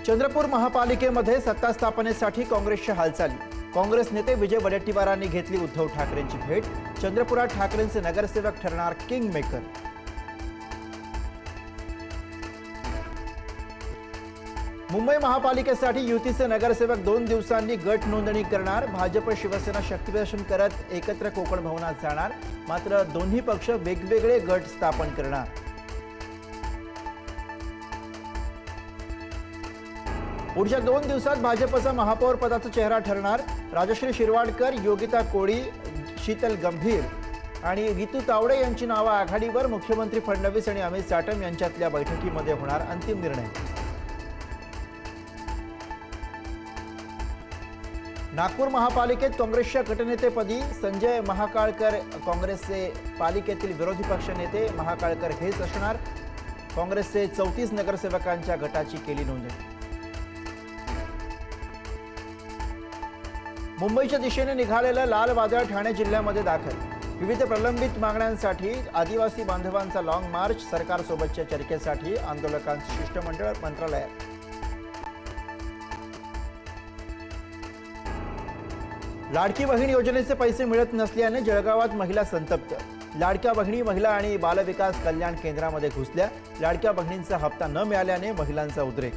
चंद्रपूर महापालिकेमध्ये सत्ता स्थापनेसाठी काँग्रेसच्या हालचाली। काँग्रेस नेते विजय वडेट्टीवारांनी घेतली उद्धव ठाकरेंची भेट। चंद्रपुरात ठाकरेंचे नगरसेवक ठरणार किंग मेकर। मुंबई महापालिकेसाठी युतीचे नगरसेवक 2 दिवसांनी गट नोंदणी करणार। भाजप शिवसेना शक्तिप्रदर्शन करत एकत्र कोकण भवनात जाणार। मात्र दोन्ही पक्ष वेगवेगळे गट स्थापन करणार। पुढच्या 2 दिवसात भाजपचा महापौर पदाचा चेहरा ठरणार। राजश्री शिरवाडकर, योगिता कोळी, शीतल गंभीर आणि गीतू तावडे यांची नावं आघाडीवर। मुख्यमंत्री फडणवीस आणि अमित साटम यांच्यातल्या बैठकीमध्ये होणार अंतिम निर्णय। नागपूर महापालिकेत काँग्रेसच्या गटनेतेपदी संजय महाकाळकर, काँग्रेसचे पालिकेतील विरोधी पक्ष नेते महाकाळकर हेच असणार। काँग्रेसचे 34 नगरसेवकांच्या गटाची केली नोंदणी। मुंबईच्या दिशेने निघालेलं लाल वादळ ठाणे जिल्ह्यामध्ये दाखल। विविध प्रलंबित मागण्यांसाठी आदिवासी बांधवांचा लॉंग मार्च। सरकारसोबतच्या चर्चेसाठी आंदोलकांचे शिष्टमंडळ मंत्रालयात। लाडकी बहीण योजनेचे पैसे मिळत नसल्याने जळगावात महिला संतप्त। लाडक्या बहिणी महिला आणि बालविकास कल्याण केंद्रामध्ये घुसल्या। लाडक्या बहिणींचा हप्ता न मिळाल्याने महिलांचा उद्रेक।